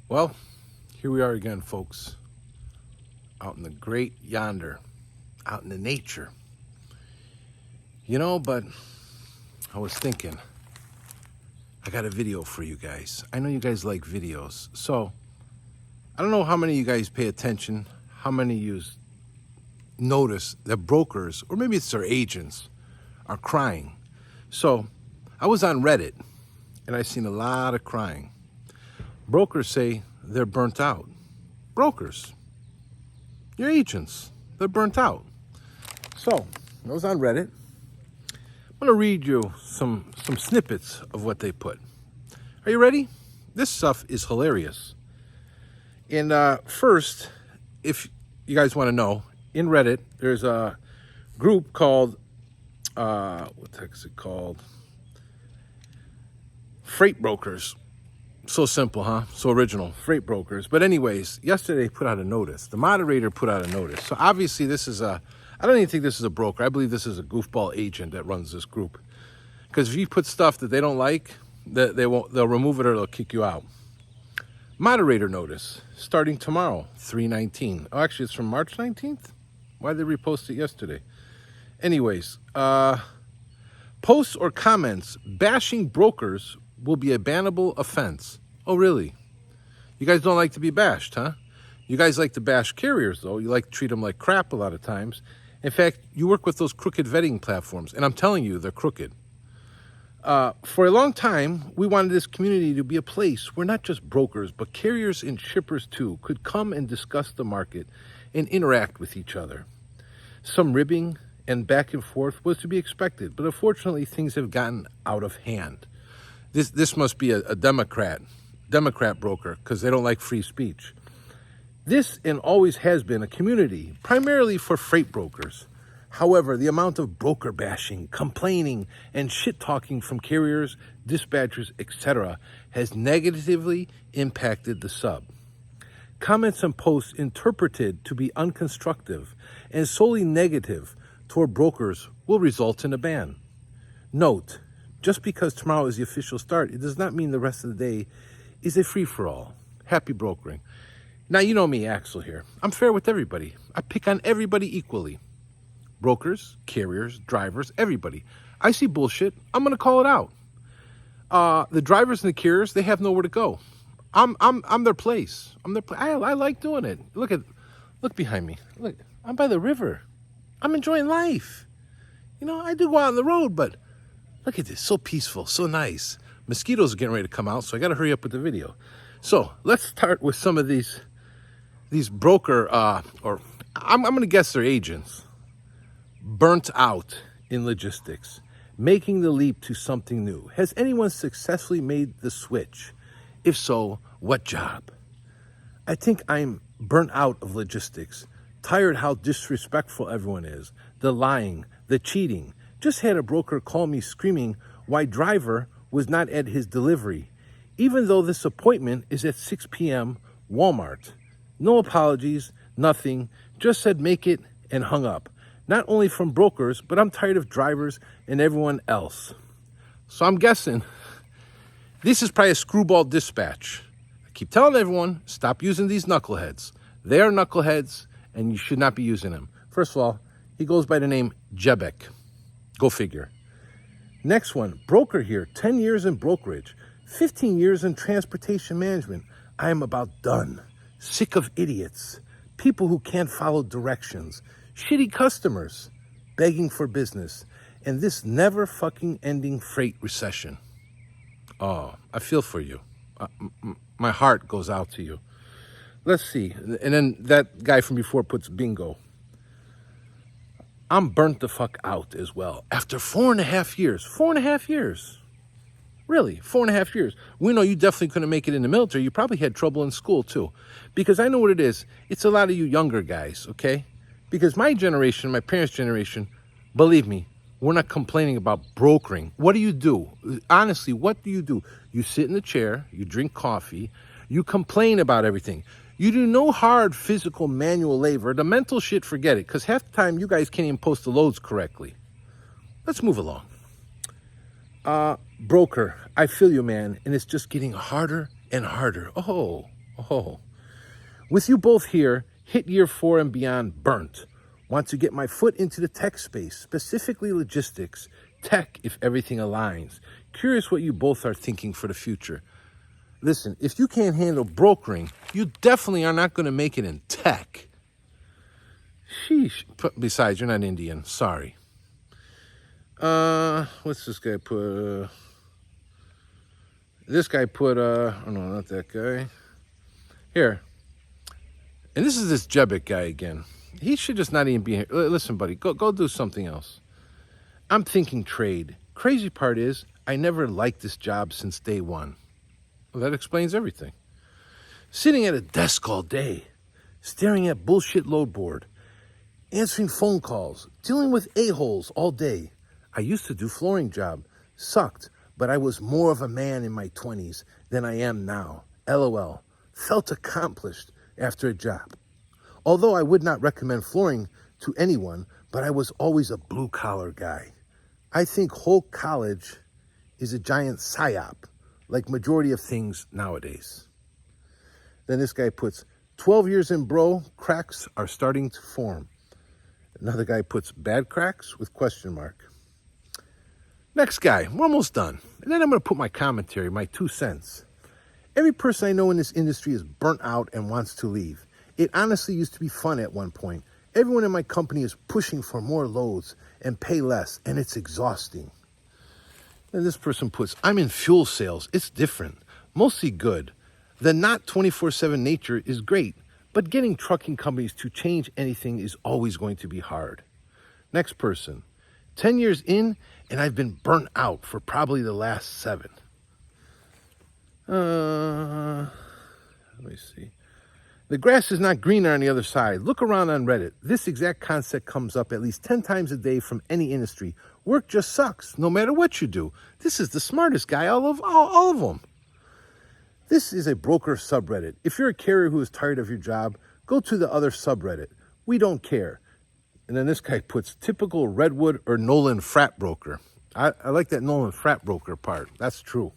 Well, here we are again, folks, out in the great yonder, out in the nature. But I was thinking, I got a video for you guys. I know you guys like videos. So, I don't know how many of you guys pay attention, how many of you notice that brokers, or maybe it's their agents, are crying. So, I was on Reddit, and I seen a lot of crying. Brokers say they're burnt out. Brokers, your agents, they're burnt out. So, I was on Reddit. I'm going to read you some snippets of what they put. Are you ready? This stuff is hilarious. And first, if you guys want to know, in Reddit, there's a group called, what the heck is it called? Freight Brokers. So simple, huh? So original. Freight brokers. But anyways, yesterday put out a notice. The moderator put out a notice. So obviously this is I don't even think this is a broker. I believe this is a goofball agent that runs this group. Because if you put stuff that they don't like, they'll remove it or they'll kick you out. Moderator notice, starting tomorrow, 3/19. Oh, actually, it's from March 19th? Why did they repost it yesterday? Anyways, posts or comments bashing brokers will be a bannable offense. Oh, really? You guys don't like to be bashed, huh? You guys like to bash carriers, though. You like to treat them like crap a lot of times. In fact, you work with those crooked vetting platforms, and I'm telling you, they're crooked. For a long time, we wanted this community to be a place where not just brokers, but carriers and shippers, too, could come and discuss the market and interact with each other. Some ribbing and back and forth was to be expected, but unfortunately, things have gotten out of hand. This must be a Democrat broker, because they don't like free speech. This and always has been a community, primarily for freight brokers. However, the amount of broker bashing, complaining, and shit-talking from carriers, dispatchers, etc. has negatively impacted the sub. Comments and posts interpreted to be unconstructive and solely negative toward brokers will result in a ban. Note, just because tomorrow is the official start, it does not mean the rest of the day is a free-for-all. Happy brokering. Now, you know me, Axel here. I'm fair with everybody. I pick on everybody equally. Brokers, carriers, drivers, everybody. I see bullshit. I'm going to call it out. The drivers and the carriers, they have nowhere to go. I'm their place. I like doing it. Look behind me. Look, I'm by the river. I'm enjoying life. I do go out on the road, but look at this, so peaceful, so nice. Mosquitoes are getting ready to come out, so I got to hurry up with the video. So let's start with some of these broker, or I'm going to guess they're agents, burnt out in logistics, making the leap to something new. Has anyone successfully made the switch? If so, what job? I think I'm burnt out of logistics, tired how disrespectful everyone is, the lying, the cheating. Just had a broker call me screaming why driver was not at his delivery, even though this appointment is at 6 p.m. Walmart. No apologies, nothing, just said make it and hung up. Not only from brokers, but I'm tired of drivers and everyone else. So I'm guessing this is probably a screwball dispatch. I keep telling everyone, stop using these knuckleheads. They are knuckleheads and you should not be using them. First of all, he goes by the name Jebek. Go figure. Next one, broker here, 10 years in brokerage, 15 years in transportation management. I am about done. Sick of idiots, people who can't follow directions, shitty customers, begging for business, and this never fucking ending freight recession. Oh, I feel for you. My heart goes out to you. Let's see. And then that guy from before puts bingo. I'm burnt the fuck out as well. After 4.5 years. 4.5 years. Really, 4.5 years. We know you definitely couldn't make it in the military. You probably had trouble in school too. Because I know what it is. It's a lot of you younger guys, okay? Because my generation, my parents' generation, believe me, we're not complaining about brokering. What do you do? Honestly, what do? You sit in the chair, you drink coffee, you complain about everything. You do no hard physical manual labor. The mental shit, forget it, because half the time you guys can't even post the loads correctly. Let's move along. Broker, I feel you, man, and it's just getting harder and harder. Oh, Oh, with you both here, hit year 4 and beyond burnt. Want to get my foot into the tech space, specifically logistics, tech if everything aligns. Curious what you both are thinking for the future. Listen, if you can't handle brokering, you definitely are not going to make it in tech. Sheesh. Besides, you're not Indian. Sorry. What's this guy put? This guy put, oh no, not that guy. Here. And this is this Jebic guy again. He should just not even be here. Listen, buddy, go do something else. I'm thinking trade. Crazy part is, I never liked this job since day one. Well, that explains everything. Sitting at a desk all day, staring at bullshit load board, answering phone calls, dealing with a-holes all day. I used to do flooring job. Sucked, but I was more of a man in my 20s than I am now. LOL. Felt accomplished after a job. Although I would not recommend flooring to anyone, but I was always a blue-collar guy. I think whole college is a giant psyop, like majority of things nowadays. Then this guy puts, 12 years in bro, cracks are starting to form. Another guy puts, bad cracks with question mark. Next guy, we're almost done. And then I'm going to put my commentary, my 2 cents. Every person I know in this industry is burnt out and wants to leave. It honestly used to be fun at one point. Everyone in my company is pushing for more loads and pay less, and it's exhausting. And this person puts, I'm in fuel sales. It's different, mostly good. The not 24/7 nature is great, but getting trucking companies to change anything is always going to be hard. Next person, 10 years in, and I've been burnt out for probably the last 7. Let me see. The grass is not greener on the other side. Look around on Reddit. This exact concept comes up at least 10 times a day from any industry. Work just sucks, no matter what you do. This is the smartest guy all of them. This is a broker subreddit. If you're a carrier who is tired of your job, go to the other subreddit. We don't care. And then this guy puts, typical Redwood or Nolan frat broker. I like that Nolan frat broker part. That's true.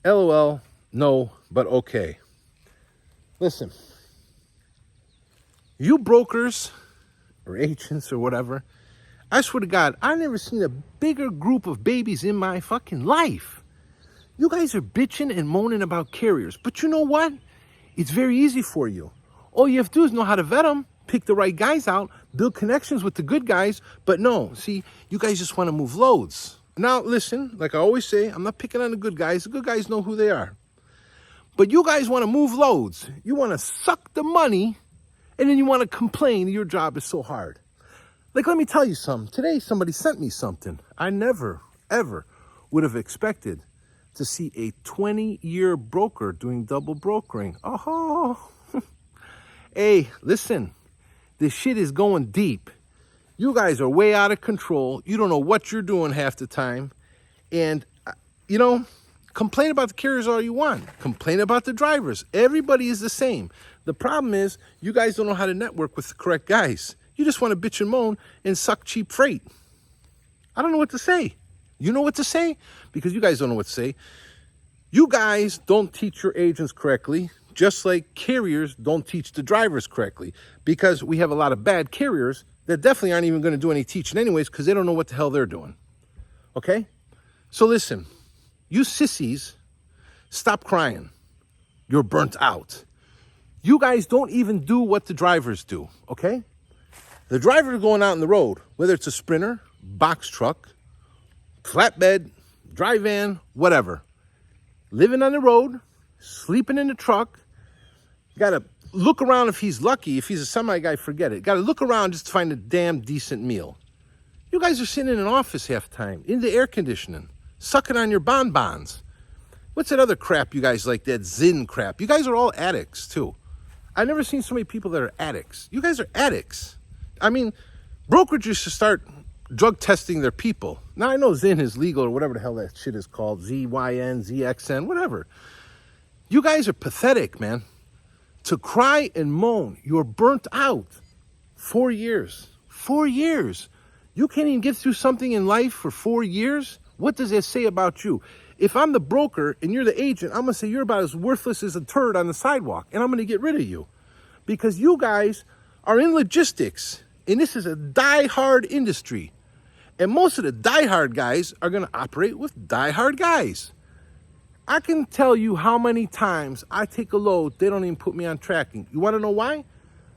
LOL, no, but okay. Listen, you brokers or agents or whatever, I swear to God, I've never seen a bigger group of babies in my fucking life. You guys are bitching and moaning about carriers, but you know what? It's very easy for you. All you have to do is know how to vet them, pick the right guys out, build connections with the good guys. But no, see, you guys just want to move loads. Now, listen, like I always say, I'm not picking on the good guys. The good guys know who they are. But you guys want to move loads. You want to suck the money, and then you want to complain your job is so hard. Like, let me tell you something. Today, somebody sent me something. I never, ever would have expected to see a 20-year broker doing double brokering. Oh, hey, listen, this shit is going deep. You guys are way out of control. You don't know what you're doing half the time. And, you know, complain about the carriers all you want. Complain about the drivers. Everybody is the same. The problem is you guys don't know how to network with the correct guys. You just want to bitch and moan and suck cheap freight. I don't know what to say. You know what to say? Because you guys don't know what to say. You guys don't teach your agents correctly, just like carriers don't teach the drivers correctly. Because we have a lot of bad carriers that definitely aren't even going to do any teaching anyways because they don't know what the hell they're doing. Okay? So listen, you sissies, stop crying. You're burnt out. You guys don't even do what the drivers do, okay? The drivers going out on the road, whether it's a Sprinter, box truck, flatbed, dry van, whatever. Living on the road, sleeping in the truck. Got to look around if he's lucky. If he's a semi guy, forget it. Got to look around just to find a damn decent meal. You guys are sitting in an office half the time, in the air conditioning, sucking on your bonbons. What's that other crap you guys like, that Zyn crap? You guys are all addicts, too. I've never seen so many people that are addicts. You guys are addicts. I mean, brokerages should start drug testing their people. Now, I know Zyn is legal or whatever the hell that shit is called. ZYN, ZXN, whatever. You guys are pathetic, man. To cry and moan, you're burnt out. 4 years. 4 years. You can't even get through something in life for 4 years? What does that say about you? If I'm the broker and you're the agent, I'm going to say you're about as worthless as a turd on the sidewalk, and I'm going to get rid of you. Because you guys are in logistics, and this is a die-hard industry. And most of the die-hard guys are going to operate with die-hard guys. I can tell you how many times I take a load, they don't even put me on tracking. You want to know why?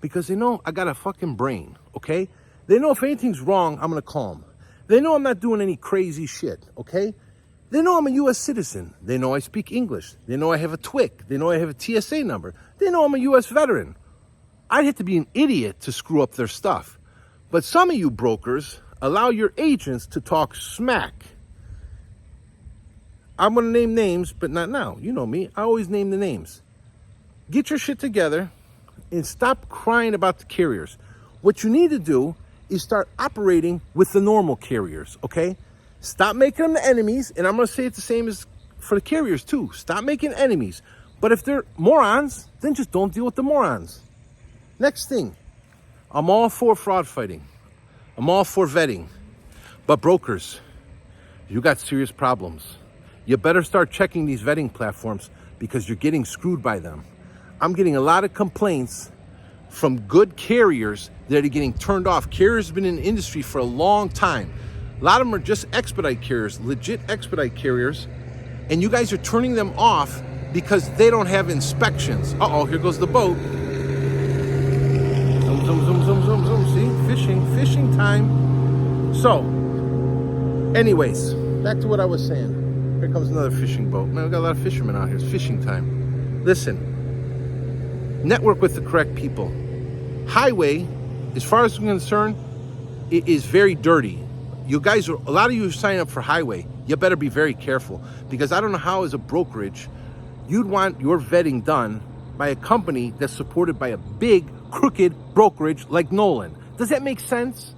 Because they know I got a fucking brain, okay? They know if anything's wrong, I'm going to call them. They know I'm not doing any crazy shit, okay? They know I'm a U.S. citizen. They know I speak English. They know I have a TWIC. They know I have a TSA number. They know I'm a U.S. veteran. I'd have to be an idiot to screw up their stuff. But some of you brokers allow your agents to talk smack. I'm going to name names, but not now. You know me. I always name the names. Get your shit together and stop crying about the carriers. What you need to do is start operating with the normal carriers, okay? Stop making them the enemies, and I'm going to say it's the same as for the carriers too. Stop making enemies. But if they're morons, then just don't deal with the morons. Next thing, I'm all for fraud fighting. I'm all for vetting. But brokers, you got serious problems. You better start checking these vetting platforms because you're getting screwed by them. I'm getting a lot of complaints from good carriers that are getting turned off. Carriers have been in the industry for a long time. A lot of them are just expedite carriers, legit expedite carriers, and you guys are turning them off because they don't have inspections. Uh-oh, here goes the boat. Zoom, zoom, zoom, zoom, zoom, zoom. See, fishing time. So, anyways, back to what I was saying. Here comes another fishing boat. Man, we got a lot of fishermen out here. It's fishing time. Listen, network with the correct people. Highway, as far as I'm concerned, it is very dirty. You guys, a lot of you are signing up for highway. You better be very careful because I don't know how as a brokerage you'd want your vetting done by a company that's supported by a big crooked brokerage like Nolan. Does that make sense?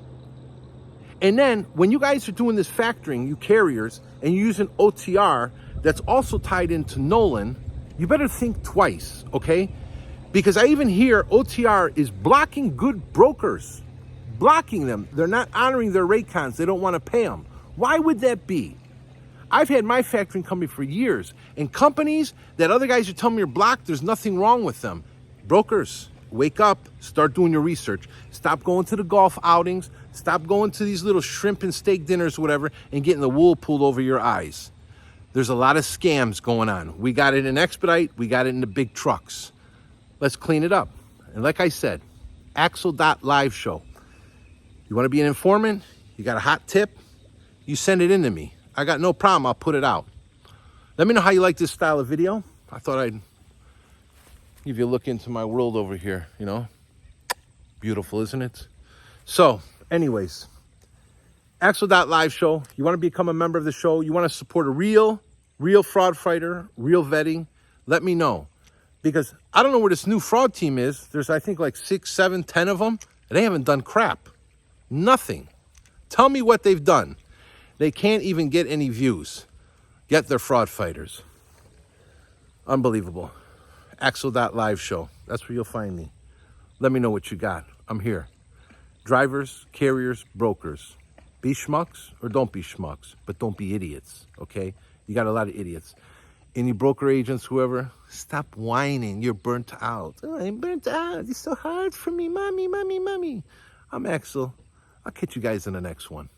And then when you guys are doing this factoring, you carriers, and you're using OTR that's also tied into Nolan, you better think twice, okay? Because I even hear OTR is blocking good brokers. Blocking them. They're not honoring their rate cons. They don't want to pay them. Why would that be? I've had my factoring company for years, and companies that other guys are telling me are blocked, there's nothing wrong with them. Brokers, wake up, start doing your research. Stop going to the golf outings. Stop going to these little shrimp and steak dinners or whatever and getting the wool pulled over your eyes. There's a lot of scams going on. We got it in expedite. We got it in the big trucks. Let's clean it up. And like I said, Axel.live show. You want to be an informant? You got a hot tip? You send it in to me. I got no problem. I'll put it out. Let me know how you like this style of video. I thought I'd give you a look into my world over here, you know. Beautiful, isn't it? So, anyways, Axel.live show. You want to become a member of the show? You want to support a real fraud fighter, real vetting? Let me know. Because I don't know where this new fraud team is. There's, I think, like 6, 7, 10 of them. And they haven't done crap. Nothing. Tell me what they've done. They can't even get any views. Yet they're fraud fighters. Unbelievable. Axel.live show. That's where you'll find me. Let me know what you got. I'm here. Drivers, carriers, brokers. Be schmucks or don't be schmucks. But don't be idiots, okay? You got a lot of idiots. Any broker agents, whoever, stop whining. You're burnt out. Oh, I'm burnt out. It's so hard for me. Mommy, mommy, mommy. I'm Axel. I'll catch you guys in the next one.